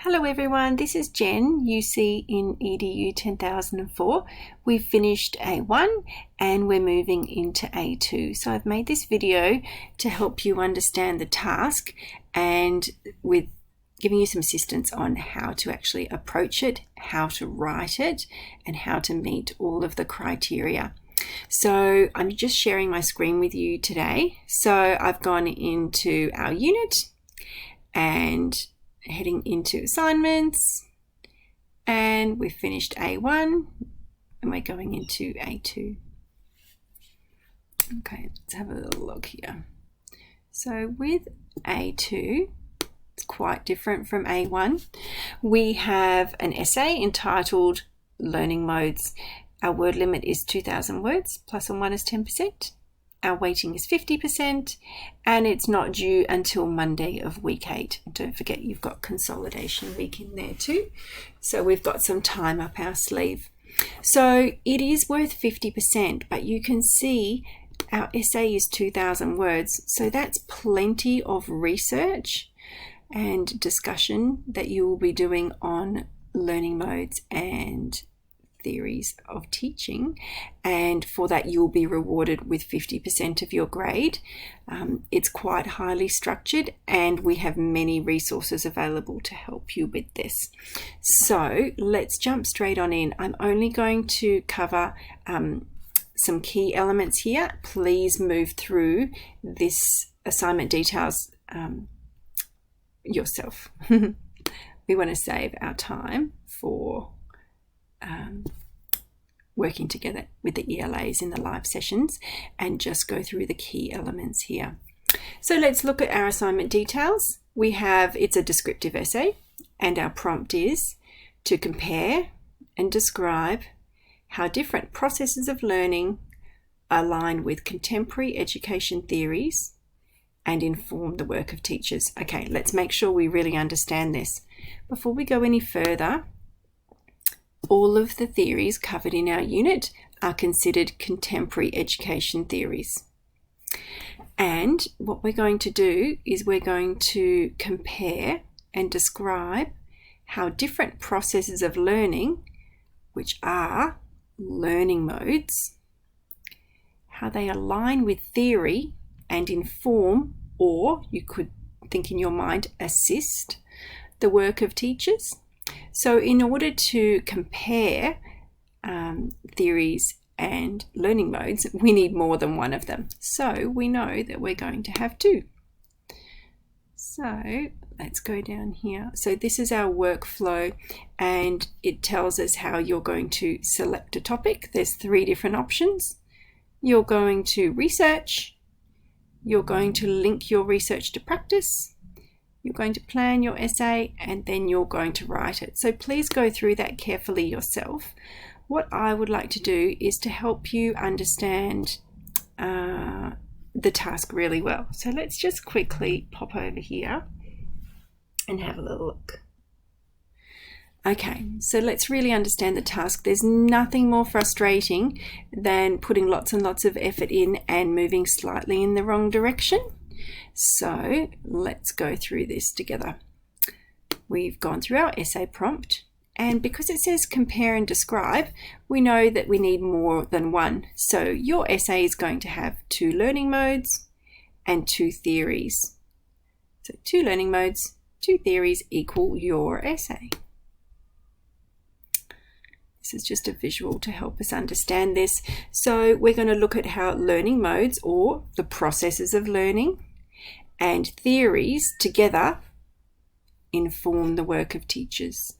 Hello everyone, this is Jen, UC in EDU 10004. We've finished A1 and we're moving into A2. So I've made this video to help you understand the task and with giving you some assistance on how to actually approach it, how to write it, and how to meet all of the criteria. So I'm just sharing my screen with you today. So I've gone into our unit and heading into assignments, and we've finished A1 and we're going into A2. Okay, let's have a little look here. So with A2, it's quite different from A1. We have an essay entitled Learning Modes. Our word limit is 2,000 words, plus or minus 10%. Our weighting is 50% and it's not due until Monday of week 8. Don't forget you've got consolidation week in there too. So we've got some time up our sleeve. So it is worth 50%, but you can see our essay is 2,000 words. So that's plenty of research and discussion that you will be doing on learning modes and theories of teaching, and for that you'll be rewarded with 50% of your grade. It's quite highly structured and we have many resources available to help you with this. So let's jump straight on in. I'm only going to cover some key elements here. Please move through this assignment details yourself. We want to save our time for working together with the ELAs in the live sessions and just go through the key elements here. So let's look at our assignment details. We have, it's a descriptive essay, and our prompt is to compare and describe how different processes of learning align with contemporary education theories and inform the work of teachers. Okay, let's make sure we really understand this. Before we go any further, all of the theories covered in our unit are considered contemporary education theories. And what we're going to do is we're going to compare and describe how different processes of learning, which are learning modes, how they align with theory and inform, or you could think in your mind, assist the work of teachers. So in order to compare theories and learning modes, we need more than one of them. So we know that we're going to have two. So let's go down here. So this is our workflow and it tells us how you're going to select a topic. There's 3 different options. You're going to research, you're going to link your research to practice, you're going to plan your essay, and then you're going to write it. So please go through that carefully yourself. What I would like to do is to help you understand the task really well. So let's just quickly pop over here and have a little look. Okay, so let's really understand the task. There's nothing more frustrating than putting lots and lots of effort in and moving slightly in the wrong direction. So let's go through this together. We've gone through our essay prompt, and because it says compare and describe, we know that we need more than one. So your essay is going to have 2 learning modes and 2 theories. So 2 learning modes, 2 theories equal your essay. This is just a visual to help us understand this. So we're going to look at how learning modes, or the processes of learning, and theories together inform the work of teachers.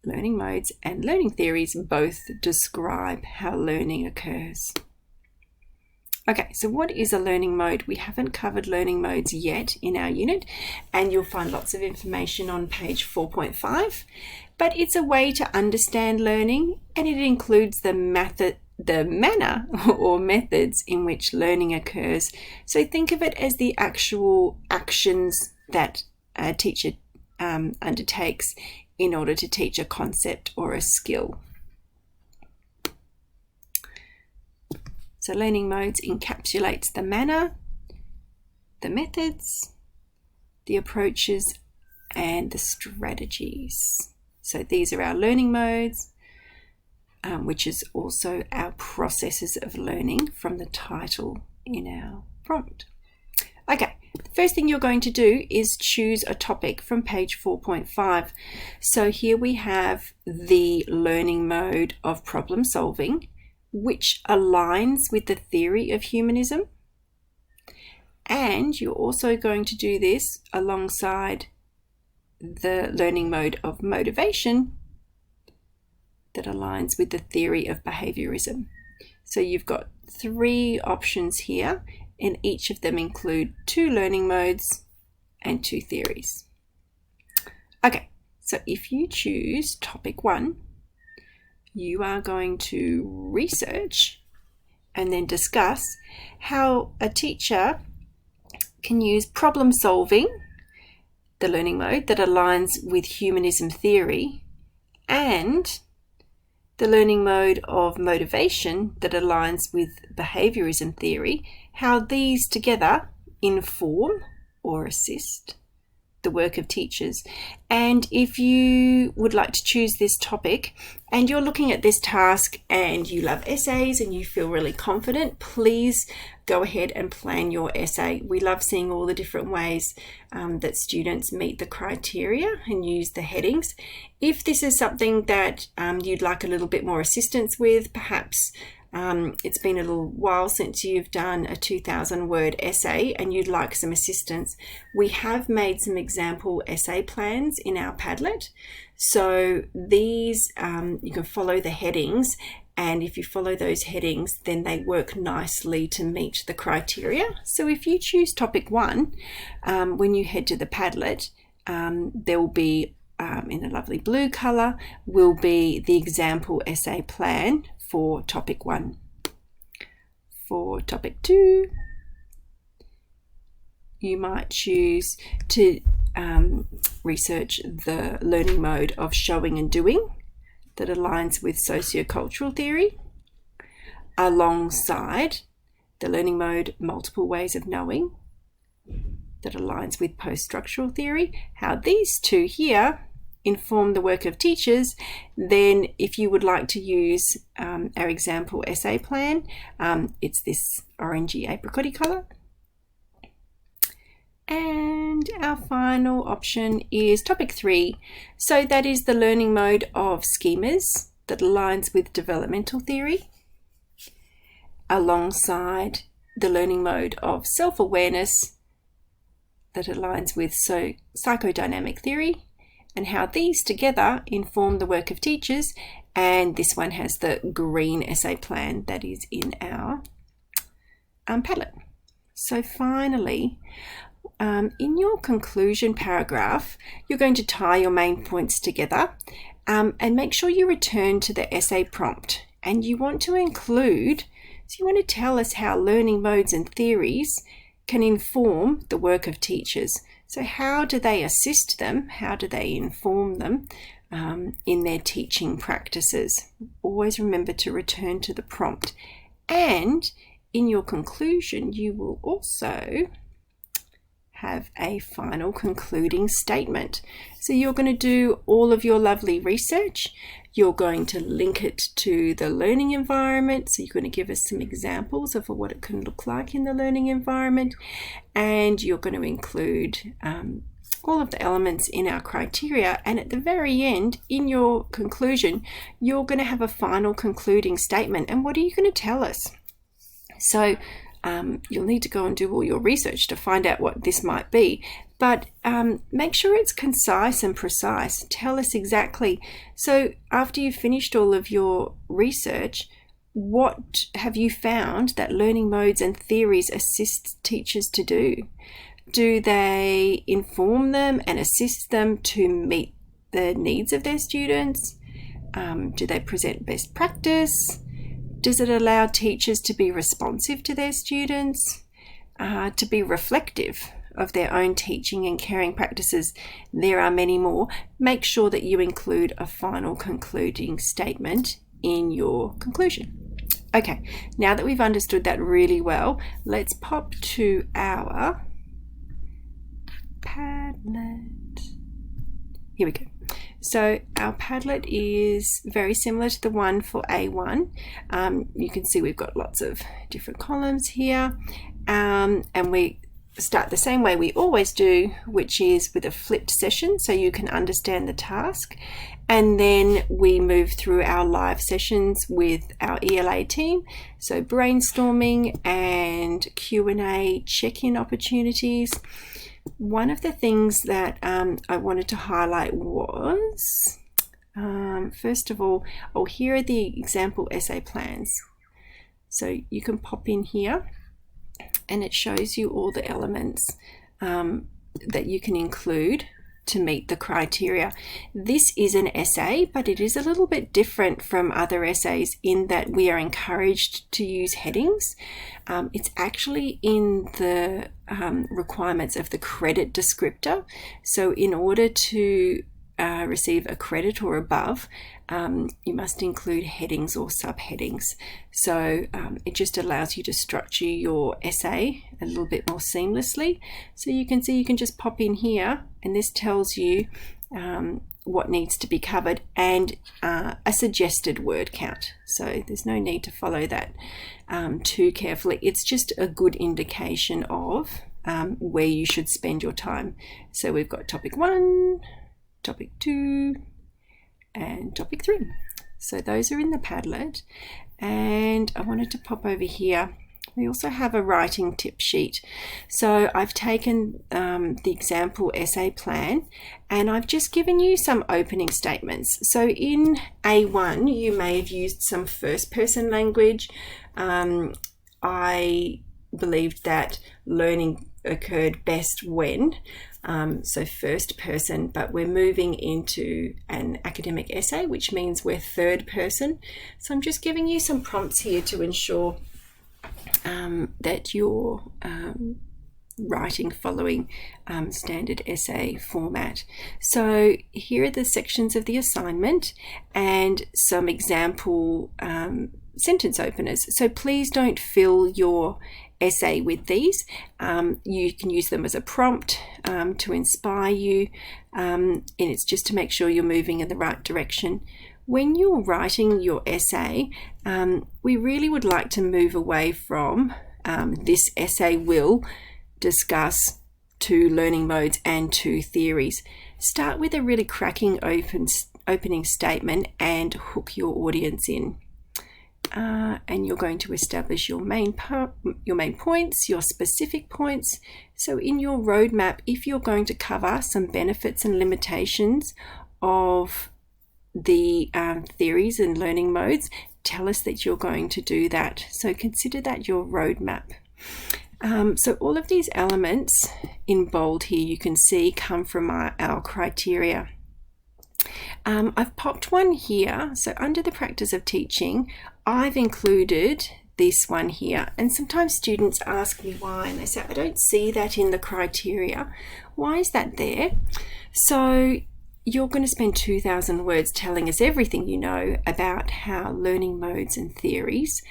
Learning modes and learning theories both describe how learning occurs. Okay, so what is a learning mode? We haven't covered learning modes yet in our unit, and you'll find lots of information on page 4.5, but it's a way to understand learning, and it includes the manner or methods in which learning occurs. So think of it as the actual actions that a teacher undertakes in order to teach a concept or a skill. So learning modes encapsulates the manner, the methods, the approaches, and the strategies. So these are our learning modes, which is also our processes of learning from the title in our prompt. Okay, the first thing you're going to do is choose a topic from page 4.5. So here we have the learning mode of problem solving, which aligns with the theory of humanism. And you're also going to do this alongside the learning mode of motivation that aligns with the theory of behaviorism. So you've got 3 options here, and each of them include 2 learning modes and 2 theories. Okay, so if you choose topic 1, you are going to research and then discuss how a teacher can use problem solving, the learning mode that aligns with humanism theory, and the learning mode of motivation that aligns with behaviorism theory, how these together inform or assist the work of teachers. And if you would like to choose this topic and you're looking at this task and you love essays and you feel really confident, please go ahead and plan your essay. We love seeing all the different ways that students meet the criteria and use the headings. If this is something that you'd like a little bit more assistance with, perhaps it's been a little while since you've done a 2,000-word essay and you'd like some assistance, we have made some example essay plans in our Padlet. So these, you can follow the headings, and if you follow those headings, then they work nicely to meet the criteria. So if you choose topic 1, when you head to the Padlet, there will be, in a lovely blue colour, will be the example essay plan for topic 1. For topic 2, you might choose to research the learning mode of showing and doing that aligns with sociocultural theory, alongside the learning mode multiple ways of knowing that aligns with post-structural theory, how these 2 here inform the work of teachers. Then if you would like to use our example essay plan, it's this orangey apricot colour. And our final option is topic 3. So that is the learning mode of schemas that aligns with developmental theory, alongside the learning mode of self-awareness that aligns with psychodynamic theory, and how these together inform the work of teachers. And this one has the green essay plan that is in our Padlet. So finally, in your conclusion paragraph, you're going to tie your main points together and make sure you return to the essay prompt. And you want to include, so you want to tell us how learning modes and theories can inform the work of teachers. So how do they assist them? How do they inform them in their teaching practices? Always remember to return to the prompt. And in your conclusion, you will also have a final concluding statement. So you're going to do all of your lovely research. You're going to link it to the learning environment. So you're going to give us some examples of what it can look like in the learning environment. And you're going to include all of the elements in our criteria. And at the very end, in your conclusion, you're going to have a final concluding statement. And what are you going to tell us? So you'll need to go and do all your research to find out what this might be, but make sure it's concise and precise. Tell us exactly. So after you've finished all of your research, what have you found that learning modes and theories assist teachers to do? Do they inform them and assist them to meet the needs of their students? Do they present best practice? Does it allow teachers to be responsive to their students, to be reflective of their own teaching and caring practices? There are many more. Make sure that you include a final concluding statement in your conclusion. Okay, now that we've understood that really well, let's pop to our Padlet. Here we go. So our Padlet is very similar to the one for A1. You can see we've got lots of different columns here, and we start the same way we always do, which is with a flipped session so you can understand the task, and then we move through our live sessions with our ELA team, so brainstorming and Q&A, check-in opportunities. One of the things that I wanted to highlight was, first of all, here are the example essay plans. So you can pop in here and it shows you all the elements that you can include to meet the criteria. This is an essay, but it is a little bit different from other essays in that we are encouraged to use headings. It's actually in the requirements of the credit descriptor. So in order to receive a credit or above, you must include headings or subheadings. So it just allows you to structure your essay a little bit more seamlessly. So you can see you can just pop in here and this tells you what needs to be covered and a suggested word count. So there's no need to follow that too carefully. It's just a good indication of where you should spend your time. So we've got topic 1, topic 2, and topic 3. So those are in the Padlet. And I wanted to pop over here. We also have a writing tip sheet. So I've taken the example essay plan and I've just given you some opening statements. So in A1, you may have used some first person language. I believed that learning occurred best when, so first person, but we're moving into an academic essay, which means we're third person. So I'm just giving you some prompts here to ensure that you're writing following standard essay format. So here are the sections of the assignment and some example sentence openers. So please don't fill your essay with these. You can use them as a prompt to inspire you, and it's just to make sure you're moving in the right direction. When you're writing your essay, we really would like to move away from this essay will discuss 2 learning modes and 2 theories. Start with a really cracking opening statement and hook your audience in. And you're going to establish your main points, your specific points. So in your roadmap, if you're going to cover some benefits and limitations of the theories and learning modes, tell us that you're going to do that. So consider that your roadmap. So all of these elements in bold here you can see come from our criteria. I've popped one here. So under the practice of teaching, I've included this one here. And sometimes students ask me why, and they say, I don't see that in the criteria. Why is that there? So you're going to spend 2,000 words telling us everything you know about how learning modes and theories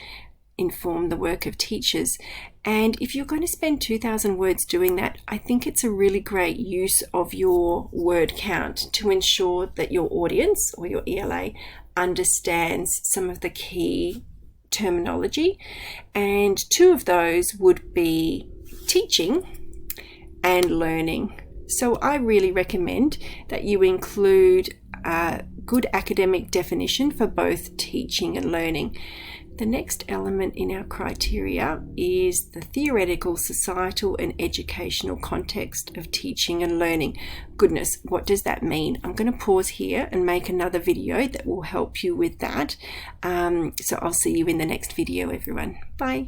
inform the work of teachers. And if you're going to spend 2,000 words doing that, I think it's a really great use of your word count to ensure that your audience or your ELA understands some of the key terminology. And 2 of those would be teaching and learning. So I really recommend that you include a good academic definition for both teaching and learning. The next element in our criteria is the theoretical, societal and educational context of teaching and learning. Goodness, what does that mean? I'm going to pause here and make another video that will help you with that. So I'll see you in the next video, everyone. Bye.